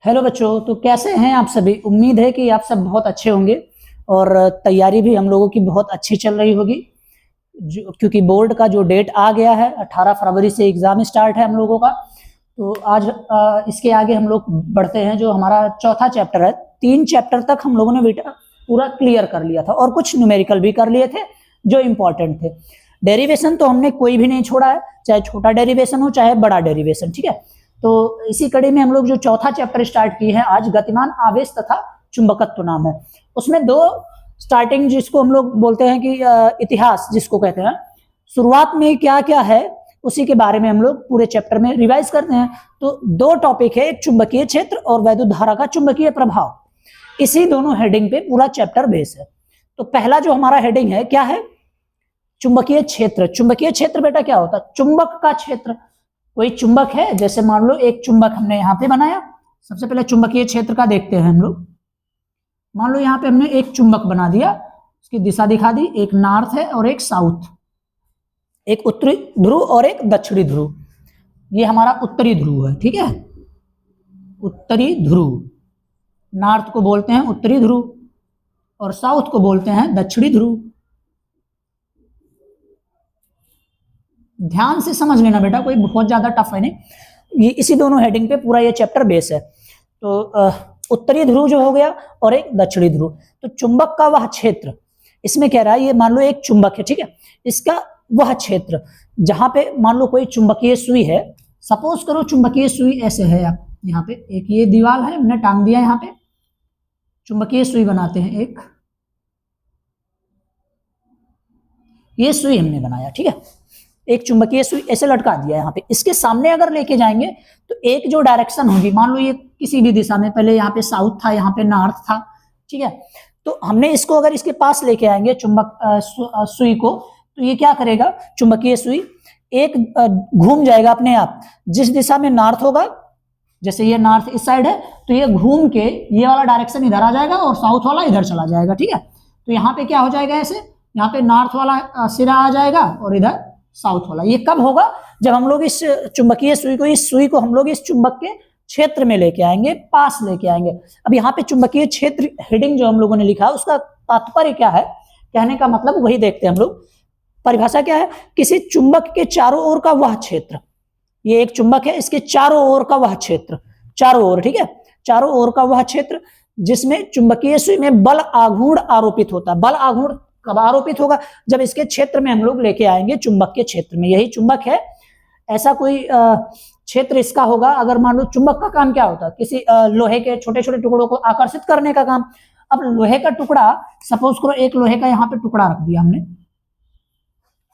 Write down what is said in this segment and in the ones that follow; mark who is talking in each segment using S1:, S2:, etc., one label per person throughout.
S1: Hello बच्चों, तो कैसे हैं आप सभी। उम्मीद है कि आप सब बहुत अच्छे होंगे और तैयारी भी हम लोगों की बहुत अच्छी चल रही होगी। क्योंकि बोर्ड का जो डेट आ गया है 18 फरवरी से एग्जाम स्टार्ट है हम लोगों का। तो आज इसके आगे हम लोग बढ़ते हैं। जो हमारा चौथा चैप्टर है, 3 चैप्टर तक हम लोगों ने बेटा पूरा क्लियर कर लिया था और कुछ न्यूमेरिकल भी कर लिए थे जो इम्पोर्टेंट थे। डेरिवेशन तो हमने कोई भी नहीं छोड़ा है, चाहे छोटा डेरिवेशन हो चाहे बड़ा डेरिवेशन, ठीक है। तो इसी कड़ी में हम लोग जो चौथा चैप्टर स्टार्ट किए हैं आज, गतिमान आवेश तथा चुंबकत्व नाम है। उसमें 2 स्टार्टिंग जिसको हम लोग बोलते हैं कि इतिहास जिसको कहते हैं, शुरुआत में क्या क्या है उसी के बारे में हम लोग पूरे चैप्टर में रिवाइज करते हैं। तो 2 टॉपिक है, एक चुंबकीय क्षेत्र और वैद्युत धारा का चुंबकीय प्रभाव। इसी दोनों हेडिंग पे पूरा चैप्टर बेस है। तो पहला जो हमारा हेडिंग है क्या है, चुंबकीय क्षेत्र। चुंबकीय क्षेत्र बेटा क्या होता है, चुंबक का क्षेत्र। कोई चुंबक है, जैसे मान लो एक चुंबक हमने यहाँ पे बनाया। सबसे पहले चुंबकीय क्षेत्र का देखते हैं हम लोग। मान लो यहाँ पे हमने एक चुंबक बना दिया, उसकी दिशा दिखा दी, एक नॉर्थ है और एक साउथ, एक उत्तरी ध्रुव और एक दक्षिणी ध्रुव। ये हमारा उत्तरी ध्रुव है, ठीक है, उत्तरी ध्रुव। नॉर्थ को बोलते हैं उत्तरी ध्रुव और साउथ को बोलते हैं दक्षिणी ध्रुव। ध्यान से समझ लेना बेटा, कोई बहुत ज्यादा टफ है नहीं, ये इसी दोनों हेडिंग पे पूरा ये चैप्टर बेस है। तो उत्तरी ध्रुव जो हो गया और एक दक्षिणी ध्रुव। तो चुंबक का वह क्षेत्र, इसमें कह रहा है ये मान लो एक चुंबक है, ठीक है, इसका वह क्षेत्र जहां पे मान लो कोई चुंबकीय सुई है। सपोज करो चुंबकीय सुई ऐसे है, आप यहाँ पे एक ये दीवार है, हमने टांग दिया यहाँ पे, चुंबकीय सुई बनाते हैं एक, ये सुई हमने बनाया, ठीक है, एक चुंबकीय सुई ऐसे लटका दिया यहाँ पे। इसके सामने अगर लेके जाएंगे तो एक जो डायरेक्शन होगी, मान लो ये किसी भी दिशा में, पहले यहाँ पे साउथ था, यहाँ पे नॉर्थ था, ठीक है। तो हमने इसको अगर इसके पास लेके आएंगे चुंबक सुई को, तो ये क्या करेगा, चुंबकीय सुई एक घूम जाएगा अपने आप। जिस दिशा में नॉर्थ होगा, जैसे ये नॉर्थ इस साइड है, तो ये घूम के ये वाला डायरेक्शन इधर आ जाएगा और साउथ वाला इधर चला जाएगा, ठीक है। तो यहाँ पे क्या हो जाएगा, ऐसे यहाँ पे नॉर्थ वाला सिरा आ जाएगा और इधर साउथ वाला। ये कब होगा, जब हम लोग इस चुंबकीय सुई को हम लोग इस चुंबक के क्षेत्र में लेके आएंगे, पास लेके आएंगे। अब यहाँ पे चुंबकीय क्षेत्र हेडिंग जो हम लोगों ने लिखा, उसका तात्पर्य क्या है, कहने का मतलब वही देखते हैं हम लोग। परिभाषा क्या है, किसी चुंबक के चारों ओर का वह क्षेत्र। ये एक चुंबक है, इसके चारों ओर का वह क्षेत्र, चारों ओर, ठीक है, चारों ओर का वह क्षेत्र जिसमें चुंबकीय सुई में बल आघूर्ण आरोपित होता है। बल आघूर्ण कब आरोपित होगा, जब इसके क्षेत्र में हम लोग लेके आएंगे, चुंबक के क्षेत्र में। यही चुंबक है, ऐसा कोई क्षेत्र इसका होगा। अगर मान लो चुंबक का काम क्या होता है, किसी लोहे के छोटे छोटे टुकड़ों को आकर्षित करने का काम। अब लोहे का टुकड़ा, सपोज करो एक लोहे का यहाँ पे टुकड़ा रख दिया हमने,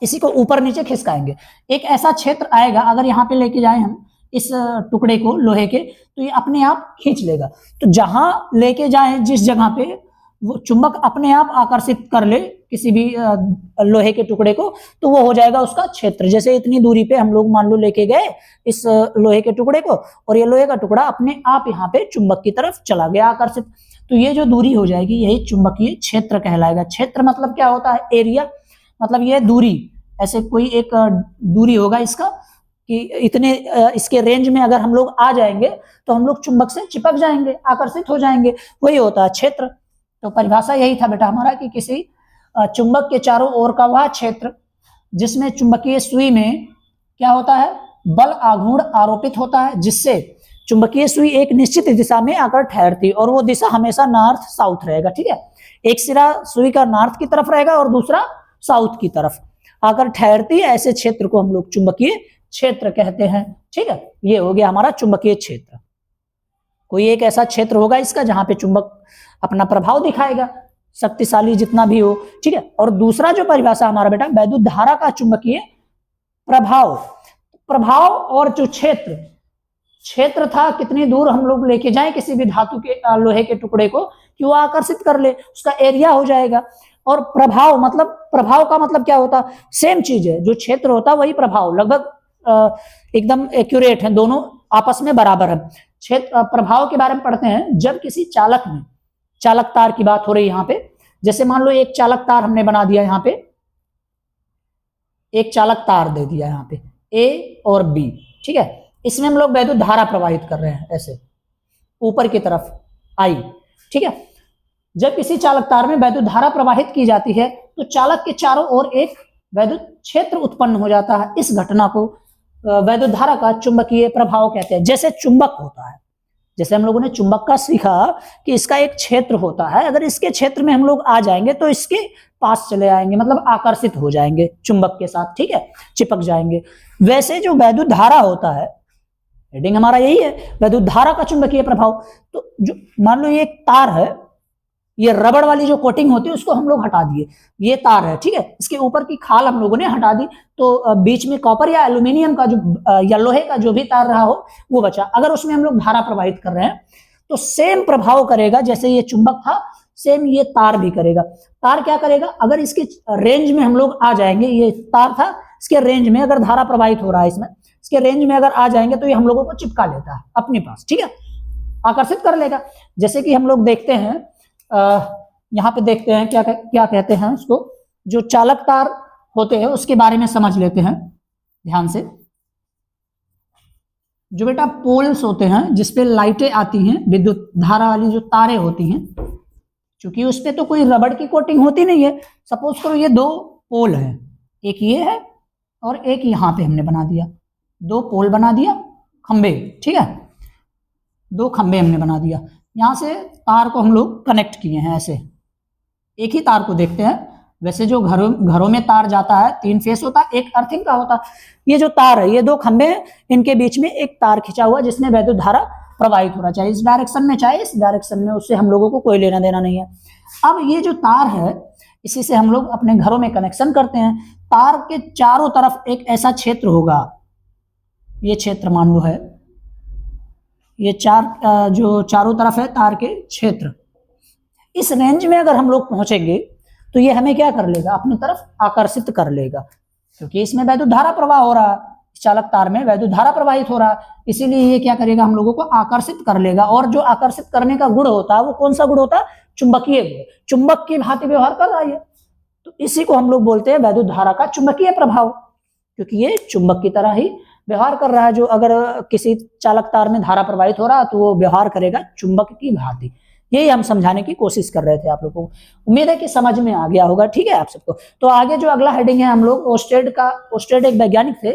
S1: इसी को ऊपर नीचे खिसकाएंगे, एक ऐसा क्षेत्र आएगा। अगर यहाँ पे लेके जाए हम इस टुकड़े को लोहे के, तो ये अपने आप खींच लेगा। तो जहां लेके जाए, जिस जगह पे वो चुंबक अपने आप आकर्षित कर ले किसी भी लोहे के टुकड़े को, तो वो हो जाएगा उसका क्षेत्र। जैसे इतनी दूरी पे हम लोग मान लो लेके गए इस लोहे के टुकड़े को, और ये लोहे का टुकड़ा अपने आप यहाँ पे चुंबक की तरफ चला गया आकर्षित, तो ये जो दूरी हो जाएगी यही चुंबकीय क्षेत्र कहलाएगा। क्षेत्र मतलब क्या होता है, एरिया, मतलब ये दूरी, ऐसे कोई एक दूरी होगा इसका कि इतने इसके रेंज में अगर हम लोग आ जाएंगे तो हम लोग चुंबक से चिपक जाएंगे, आकर्षित हो जाएंगे, वही होता है क्षेत्र। तो परिभाषा यही था बेटा हमारा कि किसी चुंबक के चारों ओर का वह क्षेत्र जिसमें चुंबकीय सुई में क्या होता है, बल आघूर्ण आरोपित होता है, जिससे चुंबकीय सुई एक निश्चित दिशा में आकर ठहरती, और वो दिशा हमेशा नॉर्थ साउथ रहेगा, ठीक है। एक सिरा सुई का नॉर्थ की तरफ रहेगा और दूसरा साउथ की तरफ आकर ठहरती है। ऐसे क्षेत्र को हम लोग चुंबकीय क्षेत्र कहते हैं, ठीक है। ये हो गया हमारा चुंबकीय क्षेत्र। कोई एक ऐसा क्षेत्र होगा इसका जहां पे चुंबक अपना प्रभाव दिखाएगा, शक्तिशाली जितना भी हो, ठीक है। और दूसरा जो परिभाषा हमारा बेटा, वैद्युत धारा का चुंबकीय प्रभाव। प्रभाव और जो क्षेत्र था, कितनी दूर हम लोग लेके जाएं किसी भी धातु के लोहे के टुकड़े को कि वो आकर्षित कर ले, उसका एरिया हो जाएगा। और प्रभाव मतलब, प्रभाव का मतलब क्या होता, सेम चीज है, जो क्षेत्र होता वही प्रभाव, लगभग एकदम एक्यूरेट है, दोनों आपस में बराबर है। क्षेत्र प्रभाव के बारे में पढ़ते हैं जब किसी चालक में, चालक तार की बात हो रही है यहाँ पे, जैसे मान लो एक चालक तार हमने बना दिया, यहाँ पे एक चालक तार दे दिया यहाँ पे A और B, ठीक है। इसमें हम लोग वैद्युत धारा प्रवाहित कर रहे हैं ऐसे, ऊपर की तरफ आई, ठीक है। जब किसी चालक तार में वैद्युत धारा प्रवाहित की जाती है तो चालक के चारों ओर एक वैद्युत क्षेत्र उत्पन्न हो जाता है। इस घटना को वैद्युत धारा का चुंबकीय प्रभाव कहते हैं। जैसे चुंबक होता है, जैसे हम लोगों ने चुंबक का सीखा कि इसका एक क्षेत्र होता है, अगर इसके क्षेत्र में हम लोग आ जाएंगे तो इसके पास चले आएंगे, मतलब आकर्षित हो जाएंगे चुंबक के साथ, ठीक है, चिपक जाएंगे। वैसे जो वैद्युत धारा होता है, हेडिंग हमारा यही है, वैद्युत धारा का चुंबकीय प्रभाव। तो जो मान लो ये एक तार है, ये रबड़ वाली जो कोटिंग होती है उसको हम लोग हटा दिए, ये तार है, ठीक है, इसके ऊपर की खाल हम लोगों ने हटा दी, तो बीच में कॉपर या एल्यूमिनियम का जो या लोहे का जो भी तार रहा हो वो बचा। अगर उसमें हम लोग धारा प्रवाहित कर रहे हैं तो सेम प्रभाव करेगा, जैसे ये चुंबक था सेम ये तार भी करेगा। तार क्या करेगा, अगर इसके रेंज में हम लोग आ जाएंगे, ये तार था, इसके रेंज में अगर धारा प्रवाहित हो रहा है इसमें, इसके रेंज में अगर आ जाएंगे तो ये हम लोगों को चिपका लेता है अपने पास, ठीक है, आकर्षित कर लेगा। जैसे कि हम लोग देखते हैं, यहाँ पे देखते हैं क्या क्या कहते हैं उसको, जो चालक तार होते हैं उसके बारे में समझ लेते हैं ध्यान से। जो बेटा पोल्स होते हैं जिसपे लाइटें आती हैं, विद्युत धारा वाली जो तारें होती हैं, क्योंकि उस पे तो कोई रबड़ की कोटिंग होती नहीं है। सपोज करो ये दो पोल है, एक ये है और एक यहाँ पे हमने बना दिया, दो पोल बना दिया, खंबे, ठीक है, दो खंबे हमने बना दिया। यहाँ से तार को हम लोग कनेक्ट किए हैं, ऐसे एक ही तार को देखते हैं। वैसे जो घरों में तार जाता है 3 फेस होता है, एक अर्थिंग का होता है। ये जो तार है, ये दो खंबे हैं, इनके बीच में एक तार खिंचा हुआ जिसमें वैद्युत धारा प्रवाहित हो रहा, चाहे इस डायरेक्शन में चाहे इस डायरेक्शन में, उससे हम लोगों को कोई लेना देना नहीं है। अब ये जो तार है इसी से हम लोग अपने घरों में कनेक्शन करते हैं। तार के चारों तरफ एक ऐसा क्षेत्र होगा, ये क्षेत्र मान लो है, ये जो चारों तरफ है तार के क्षेत्र, इस रेंज में अगर हम लोग पहुंचेंगे तो ये हमें क्या कर लेगा, अपनी तरफ आकर्षित कर लेगा, क्योंकि इसमें वैद्युत धारा प्रवाह हो रहा है, चालक तार में वैद्युत धारा प्रवाहित हो रहा है, इसीलिए ये क्या करेगा, हम लोगों को आकर्षित कर लेगा। और जो आकर्षित करने का गुण होता है वो कौन सा गुण होता है, चुंबकीय गुण, चुंबक की भांति व्यवहार कर रहा है। तो इसी को हम लोग बोलते हैं वैद्युत धारा का चुंबकीय प्रभाव, क्योंकि ये चुंबक की तरह ही व्यवहार कर रहा है। जो अगर किसी चालक तार में धारा प्रवाहित हो रहा है तो वो व्यवहार करेगा चुंबक की भांति। यही हम समझाने की कोशिश कर रहे थे आप लोगों को, उम्मीद है कि समझ में आ गया होगा, ठीक है आप सबको। तो आगे जो अगला हेडिंग है, हम लोग ओस्टेड एक वैज्ञानिक थे,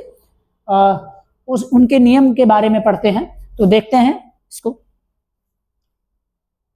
S1: उनके नियम के बारे में पढ़ते हैं, तो देखते हैं इसको।